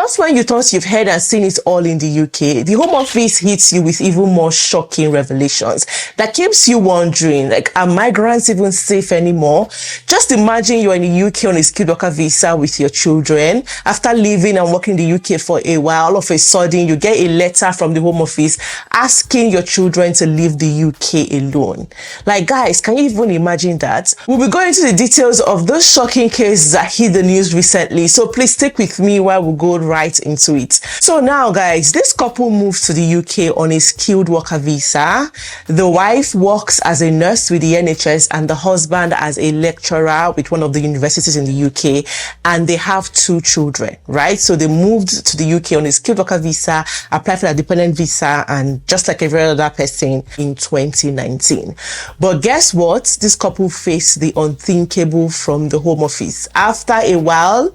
Just when you thought you've heard and seen it all in the UK, the Home Office hits you with even more shocking revelations that keeps you wondering, like, are migrants even safe anymore? Just imagine you're in the UK on a skilled worker visa with your children. After living and working in the UK for a while, all of a sudden you get a letter from the Home Office asking your children to leave the UK alone. Like, guys, can you even imagine that? We'll be going into the details of those shocking cases that hit the news recently, so please stick with me while we go right into it. So now, guys, this couple moved to the UK on a skilled worker visa. The wife works as a nurse with the NHS and the husband as a lecturer with one of the universities in the UK, and they have 2 children, right? So they moved to the UK on a skilled worker visa, applied for a dependent visa, and just like every other person in 2019. But guess what? This couple faced the unthinkable from the Home Office. After a while,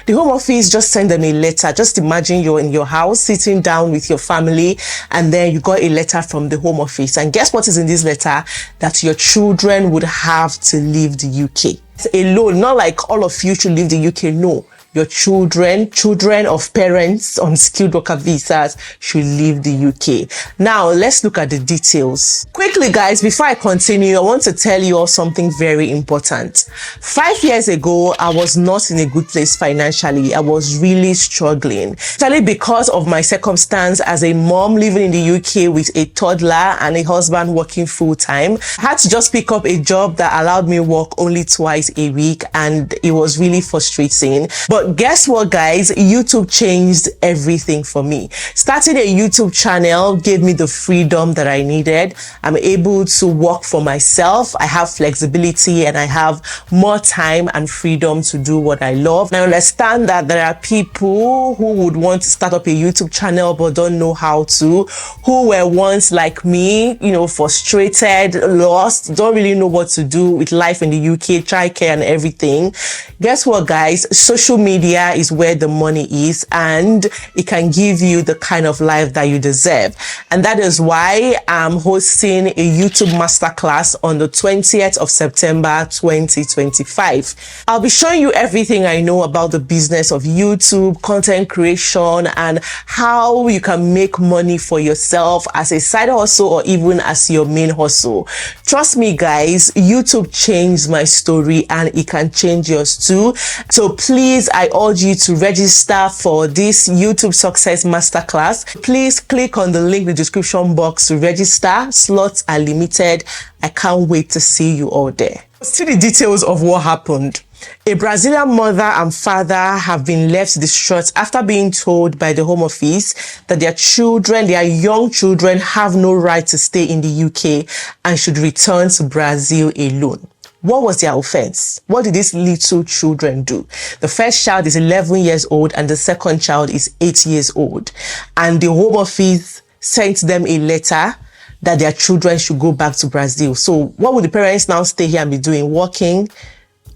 the Home Office just sent them a letter. Just imagine you're in your house sitting down with your family, and then you got a letter from the Home Office. And guess what is in this letter? That your children would have to leave the UK alone. Not like all of you should leave the UK. No. Your children of parents on skilled worker visas should leave the UK. Now, let's look at the details. Quickly, guys, before I continue, I want to tell you all something very important. 5 years ago, I was not in a good place financially. I was really struggling, especially because of my circumstance as a mom living in the UK with a toddler and a husband working full-time. I had to just pick up a job that allowed me work only twice a week, and it was really frustrating. But guess what, guys? YouTube changed everything for me. Starting a YouTube channel gave me the freedom that I needed. I'm able to work for myself. I have flexibility and I have more time and freedom to do what I love. Now, I understand that there are people who would want to start up a YouTube channel but don't know how to, who were once like me, frustrated, lost, don't really know what to do with life in the UK, childcare and everything. Guess what, guys? Social media is where the money is, and it can give you the kind of life that you deserve. And that is why I'm hosting a YouTube masterclass on the 20th of September 2025. I'll be showing you everything I know about the business of YouTube, content creation, and how you can make money for yourself as a side hustle or even as your main hustle. Trust me, guys, YouTube changed my story and it can change yours too. So please, I urge you to register for this YouTube Success Masterclass. Please click on the link in the description box to register. Slots are limited. I can't wait to see you all there. See the details of what happened. A Brazilian mother and father have been left distraught after being told by the Home Office that their young children have no right to stay in the UK and should return to Brazil alone. What was their offense? What did these little children do? The first child is 11 years old and the second child is 8 years old. And the Home Office sent them a letter that their children should go back to Brazil. So what would the parents now stay here and be doing? Working?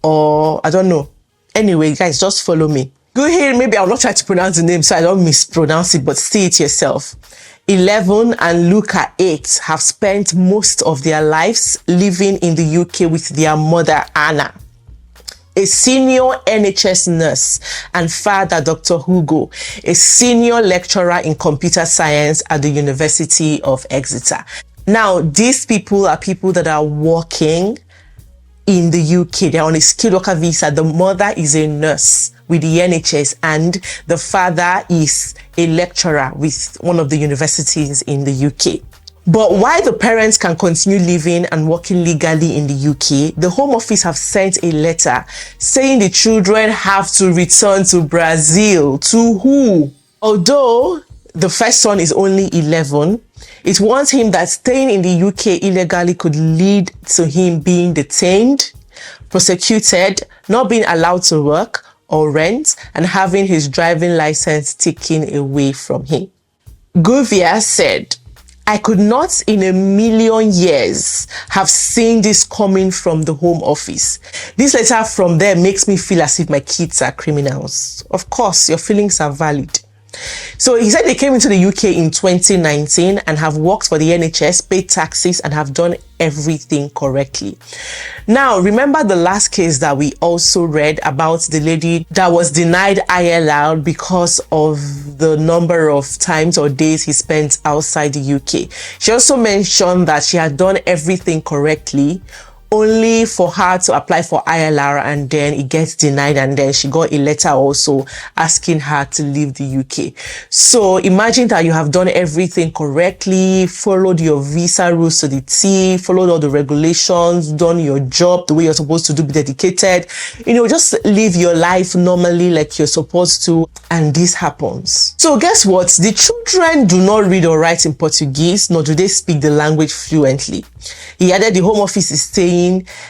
Or I don't know. Anyway, guys, just follow me. Go ahead. Maybe I'll not try to pronounce the name so I don't mispronounce it, but see it yourself. 11 and Luca 8 have spent most of their lives living in the UK with their mother, Anna, a senior NHS nurse, and father, Dr. Hugo, a senior lecturer in computer science at the University of Exeter. Now, these people are people that are working in the UK. They're on a skilled worker visa. The mother is a nurse with the NHS and the father is a lecturer with one of the universities in the UK. But while the parents can continue living and working legally in the UK, the Home Office have sent a letter saying the children have to return to Brazil. To who? Although the first son is only 11, it warns him that staying in the UK illegally could lead to him being detained, prosecuted, not being allowed to work or rent, and having his driving license taken away from him. Guvia said, "I could not in a million years have seen this coming from the Home Office. This letter from them makes me feel as if my kids are criminals." Of course, your feelings are valid. So he said they came into the UK in 2019 and have worked for the NHS, paid taxes, and have done everything correctly. Now, remember the last case that we also read about the lady that was denied ILR because of the number of times or days he spent outside the UK. She also mentioned that she had done everything correctly, only for her to apply for ILR and then it gets denied, and then she got a letter also asking her to leave the UK. So imagine that you have done everything correctly, followed your visa rules to the T, followed all the regulations, done your job the way you're supposed to do, be dedicated, just live your life normally like you're supposed to, and this happens. So guess what? The children do not read or write in Portuguese, nor do they speak the language fluently. He added the Home Office is saying,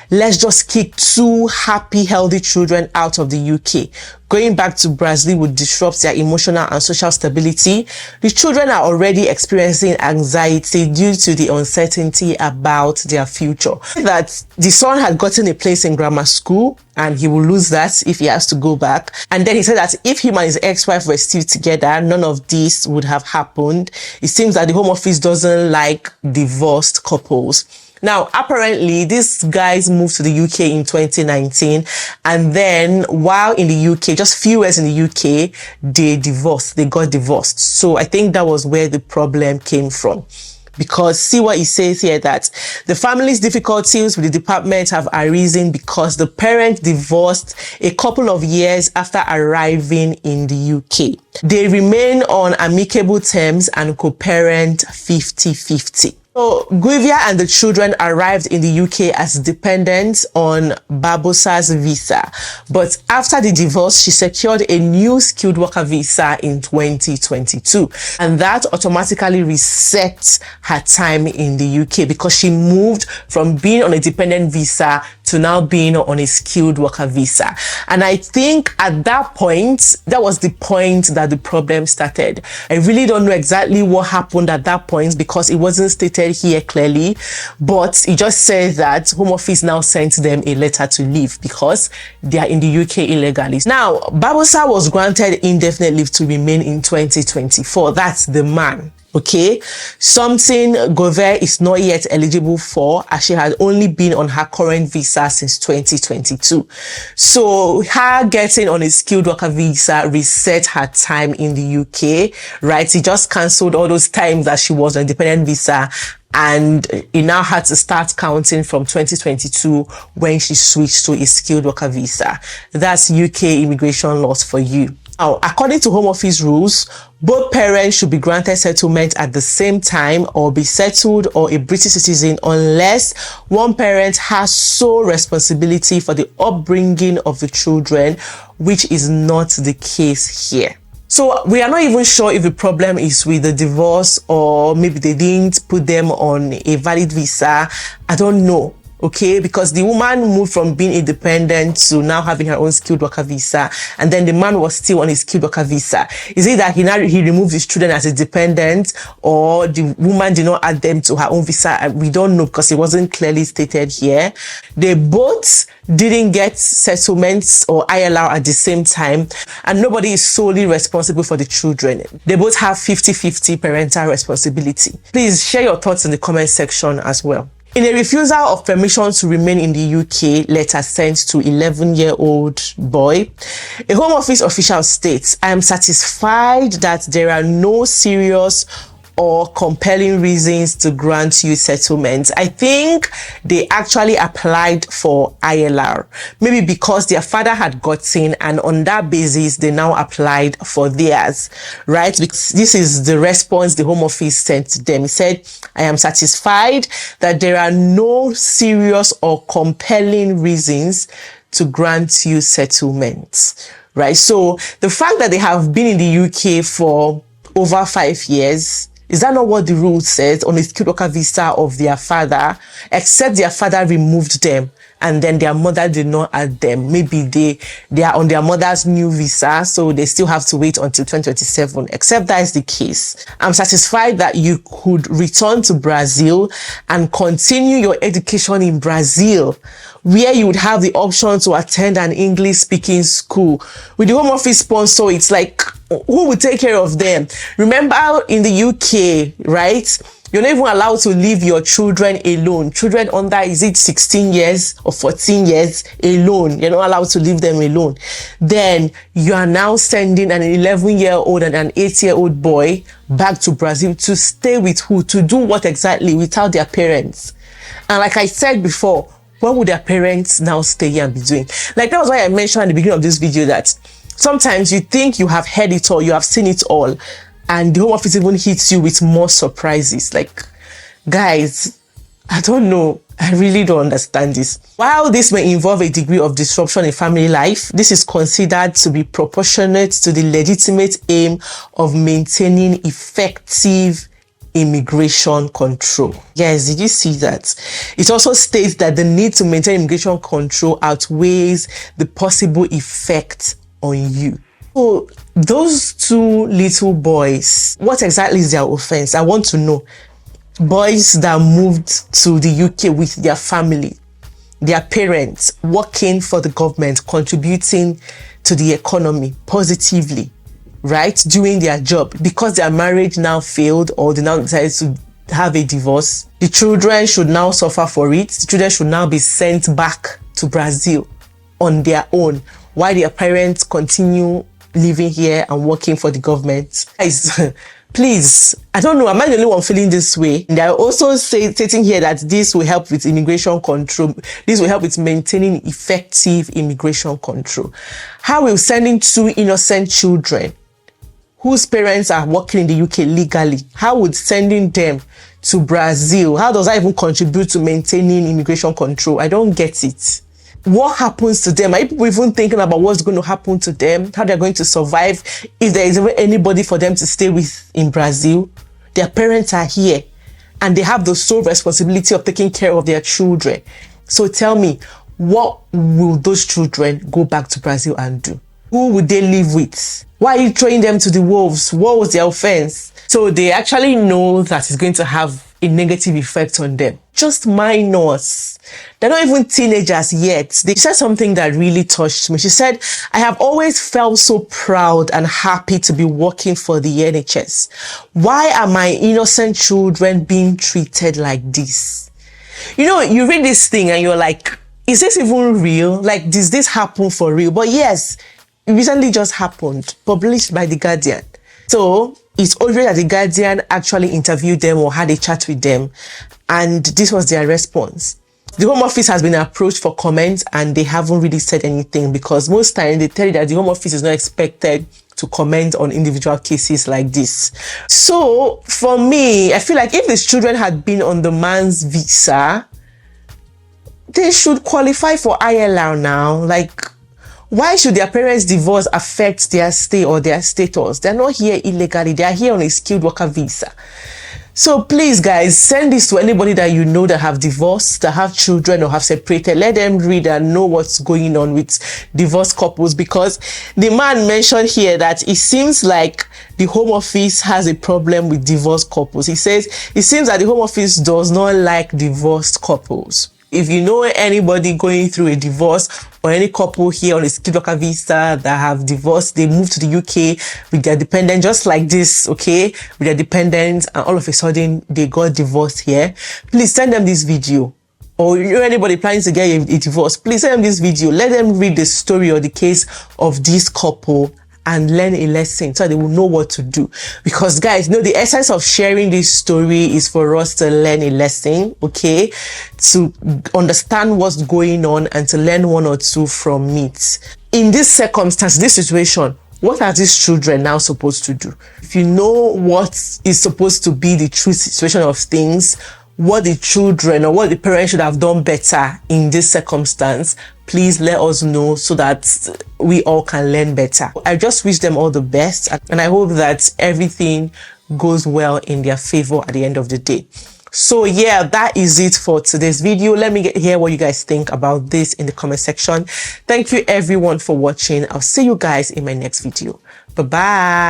let's just kick 2 happy, healthy children out of the UK. Going back to Brazil would disrupt their emotional and social stability. The children are already experiencing anxiety due to the uncertainty about their future. That the son had gotten a place in grammar school and he will lose that if he has to go back. And then he said that if him and his ex-wife were still together, none of this would have happened. It seems that the Home Office doesn't like divorced couples. Now, apparently, these guys moved to the UK in 2019, and then while in the UK, just few years in the UK, they got divorced. So I think that was where the problem came from. Because see what he says here, that the family's difficulties with the department have arisen because the parent divorced a couple of years after arriving in the UK. They remain on amicable terms and co-parent 50-50. So Guivia and the children arrived in the UK as dependents on Barbosa's visa. But after the divorce, she secured a new skilled worker visa in 2022. And that automatically resets her time in the UK because she moved from being on a dependent visa to now being on a skilled worker visa. And I think at that point, that was the point that the problem started. I really don't know exactly what happened at that point because it wasn't stated here clearly, but it just says that Home Office now sent them a letter to leave because they are in the UK illegally. Now, Barbosa was granted indefinite leave to remain in 2024. That's the man. Okay, something Govert is not yet eligible for, as she has only been on her current visa since 2022. So her getting on a skilled worker visa reset her time in the UK, right? She just cancelled all those times that she was on a dependent visa, and it now had to start counting from 2022 when she switched to a skilled worker visa. That's UK immigration laws for you. Now, according to Home Office rules, both parents should be granted settlement at the same time or be settled or a British citizen unless one parent has sole responsibility for the upbringing of the children, which is not the case here. So we are not even sure if the problem is with the divorce or maybe they didn't put them on a valid visa. I don't know. Okay, because the woman moved from being independent to now having her own skilled worker visa, and then the man was still on his skilled worker visa. Is it that he removed his children as a dependent, or the woman did not add them to her own visa? We don't know because it wasn't clearly stated here. They both didn't get settlements or ILR at the same time, and nobody is solely responsible for the children. They both have 50-50 parental responsibility. Please share your thoughts in the comment section as well. In a refusal of permission to remain in the UK letter sent to 11-year-old boy, a Home Office official states, I am satisfied that there are no serious or compelling reasons to grant you settlement. I think they actually applied for ILR, maybe because their father had gotten, and on that basis they now applied for theirs, right? Because this is the response the Home Office sent to them. It said, I am satisfied that there are no serious or compelling reasons to grant you settlement, right? So the fact that they have been in the UK for over 5 years, is that not what the rule says on a skilled worker visa of their father, except their father removed them and then their mother did not add them? Maybe they are on their mother's new visa, so they still have to wait until 2027, except that is the case. I'm satisfied that you could return to Brazil and continue your education in Brazil where you would have the option to attend an English speaking school. With the Home Office sponsor, it's like, who will take care of them? Remember in the UK, right? You're not even allowed to leave your children alone. Children under, is it 16 years or 14 years alone? You're not allowed to leave them alone. Then you are now sending an 11-year-old and an 8-year-old boy back to Brazil to stay with who? To do what exactly without their parents? And like I said before, what would their parents now stay here and be doing? Like, that was why I mentioned at the beginning of this video that sometimes you think you have heard it all, you have seen it all, and the Home Office even hits you with more surprises. Like, guys, I don't know. I really don't understand this. While this may involve a degree of disruption in family life, this is considered to be proportionate to the legitimate aim of maintaining effective immigration control. Yes, did you see that? It also states that the need to maintain immigration control outweighs the possible effect on you. So those two little boys, what exactly is their offense? I want to know. Boys that moved to the UK with their family, their parents, working for the government, contributing to the economy positively, right, doing their job. Because their marriage now failed or they now decided to have a divorce, the children should now suffer for it. The children should now be sent back to Brazil on their own while their parents continue living here and working for the government. Guys, please, I don't know, am I the only one feeling this way? And I also stating here that this will help with immigration control. This will help with maintaining effective immigration control. How will sending two innocent children whose parents are working in the UK legally, how would sending them to Brazil, how does that even contribute to maintaining immigration control? I don't get it. What happens to them? Are people even thinking about what's going to happen to them? How they're going to survive if there is even anybody for them to stay with in Brazil? Their parents are here and they have the sole responsibility of taking care of their children. So tell me, what will those children go back to Brazil and do? Who would they live with? Why are you throwing them to the wolves? What was their offense? So they actually know that it's going to have a negative effect on them. Just minors. They're not even teenagers yet. They said something that really touched me. She said, I have always felt so proud and happy to be working for the NHS. Why are my innocent children being treated like this? You know, you read this thing and you're like, is this even real? Like, does this happen for real? But yes, it recently just happened, published by The Guardian. So it's obvious that The Guardian actually interviewed them or had a chat with them, and this was their response. The Home Office has been approached for comments and they haven't really said anything, because most times they tell you that the Home Office is not expected to comment on individual cases like this. So for me, I feel like if these children had been on the man's visa, they should qualify for ILR now. Like, why should their parents' divorce affect their stay or their status? They're not here illegally. They are here on a skilled worker visa. So please, guys, send this to anybody that you know that have divorced, that have children or have separated. Let them read and know what's going on with divorced couples, because the man mentioned here that it seems like the Home Office has a problem with divorced couples. He says it seems that the Home Office does not like divorced couples. If you know anybody going through a divorce, or any couple here on a skilled worker visa that have divorced, they moved to the UK with their dependent, just like this, okay, with their dependents, and all of a sudden they got divorced here, please send them this video. Or you know anybody planning to get a divorce, please send them this video. Let them read the story or the case of this couple and learn a lesson so they will know what to do. Because guys, you know, the essence of sharing this story is for us to learn a lesson, okay, to understand what's going on and to learn one or two from it. In this circumstance, this situation, what are these children now supposed to do? If you know what is supposed to be the true situation of things, what the children or what the parents should have done better in this circumstance, please let us know so that we all can learn better. I just wish them all the best, and I hope that everything goes well in their favor at the end of the day. So yeah, that is it for today's video. Let me hear what you guys think about this in the comment section. Thank you everyone for watching. I'll see you guys in my next video. Bye bye.